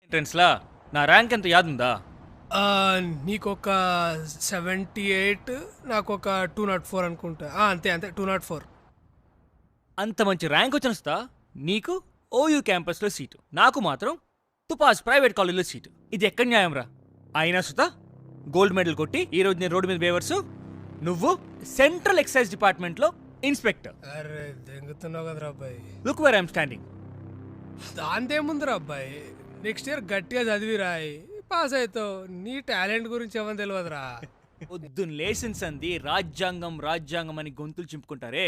ఎంట్రన్స్‌లా నా ర్యాంక్ ఎంత యాదుందా? నీకొక 78, నాకొక 204 అనుకుంటా. అంతే అంతే 204. అంత మంచి ర్యాంక్ వచ్చిన సుతా నీకు ఓయూ క్యాంపస్‌లో సీటు. నాకు మాత్రం తుపాస్ ప్రైవేట్ కాలేజ్‌లో సీటు. ఇది ఎక్కడ న్యాయంరా? అయినా సుతా గోల్డ్ మెడల్ కొట్టి ఈరోజు నేను రోడ్డు మీద బేవర్సు, నువ్వు సెంట్రల్ ఎక్సైజ్ డిపార్ట్మెంట్లో ఇన్స్పెక్టర్. అరే దెంగుతున్నావు కదరా అబ్బాయి. Look where I'm standing. దాందేముందిరా అబ్బాయి, నెక్స్ట్ ఇయర్ గట్టిగా చదివి రాయి, పాస్ అవుతావు. నీ టాలెంట్ గురించి ఏమని తెలియదురా. పొద్దున్న లేసిన సంది రాజ్యాంగం రాజ్యాంగం అని గొంతులు చింపుకుంటారే,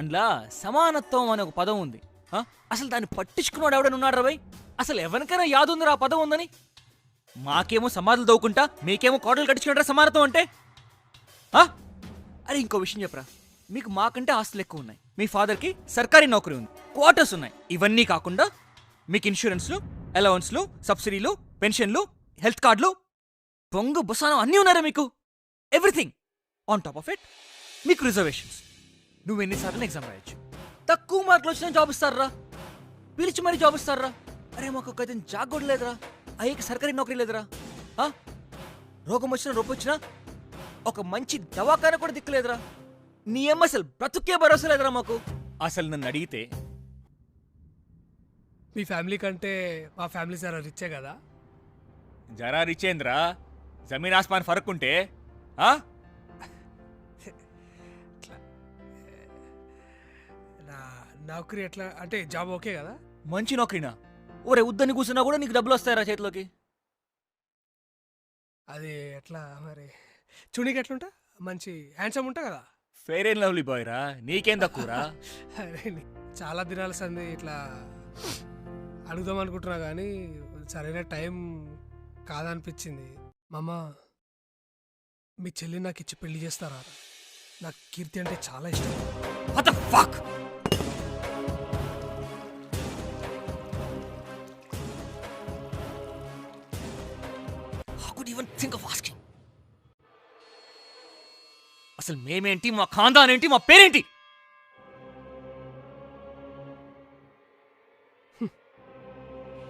అందులో సమానత్వం అనే ఒక పదం ఉంది. అసలు దాన్ని పట్టించుకున్నాడు ఎవడనున్నాడు రా భయ్? అసలు ఎవరికైనా యాదుందిరా ఆ పదం ఉందని? మాకేమో సమాధులు దవ్వుకుంటా, మీకేమో కోటలు కట్టించుకుంటారా సమానత్వం అంటే? అరే ఇంకో విషయం చెప్పరా, మీకు మాకంటే ఆస్తులు ఎక్కువ ఉన్నాయి, మీ ఫాదర్కి సర్కారీ నౌకరీ ఉంది, క్వార్టర్స్ ఉన్నాయి. ఇవన్నీ కాకుండా మీకు ఇన్సూరెన్స్లు, అలవెన్స్లు, సబ్సిడీలు, పెన్షన్లు, హెల్త్ కార్డులు, పొంగు బుసానం అన్నీ ఉన్నారా మీకు? Everything. On top of it మీకు రిజర్వేషన్స్. నువ్వు ఎన్నిసార్లు ఎగ్జామ్ రాయొచ్చు, తక్కువ మార్కులు వచ్చినా జాబ్ ఇస్తారా, పిలిచి మరీ జాబ్ ఇస్తారా? అరే మాకు ఒక జాబ్ కూడా లేదురా, అయ్యకి సర్కారీ నౌకరీ లేదురా. రోగం వచ్చినా రొప్ప వచ్చినా ఒక మంచి దవాఖాన కూడా దిక్కులేదురా. నీ అసలు బ్రతుకే భరోసా లేదురా మాకు. అసలు నన్ను అడిగితే మీ ఫ్యామిలీ కంటే మా ఫ్యామిలీ సార్ రిచ్చే కదా. జరా రిచేంద్ర, జమీన్ ఆస్మాన్ ఫరక్ ఉంటే నా నౌకరీ ఎట్లా అంటే జాబ్ ఓకే కదా? మంచి నౌకరీనా? ఒరే ఉద్దని కూర్చున్నా కూడా నీకు డబ్బులు వస్తాయరా చేతిలోకి? అది ఎట్లా మరి, చునీకి ఎట్లుంటా, మంచి హ్యాండ్సమ్ ఉంటా కదా. ఫెయిర్ అండ్ లవ్లీ బాయ్ రా, నీకేం తక్కువరా? అరే చాలా దినాల సంది ఇట్లా అడుగుదాం అనుకుంటున్నా కానీ సరైన టైం కాదనిపించింది. మామ, మీ చెల్లి నాకు ఇచ్చి పెళ్లి చేస్తారా? నాకు కీర్తి అంటే చాలా ఇష్టం. What the fuck? How could you even think of asking? అసలు మేమేంటి, మా ఖాందాన్ ఏంటి, మా పేరేంటి?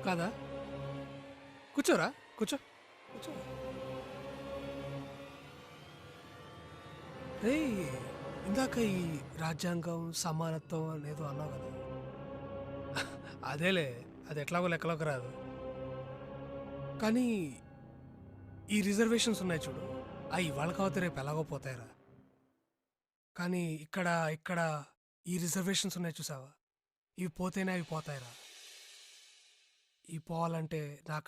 కాదా? కూర్చోరా, కూర్చో కూర్చో. ఇందాక ఈ రాజ్యాంగం సమానత్వం అనేదో అన్నావు కదా, అదేలే, అది ఎట్లాగో లెక్కలోకి రాదు. కానీ ఈ రిజర్వేషన్స్ ఉన్నాయి చూడు, అవి ఇవాళ కావతే రేపు ఎలాగో పోతాయిరా. కానీ ఇక్కడ ఇక్కడ ఈ రిజర్వేషన్స్ ఉన్నాయి చూసావా, ఇవి పోతేనే అవి పోతాయిరా. ఇవి పోవాలంటే నాకు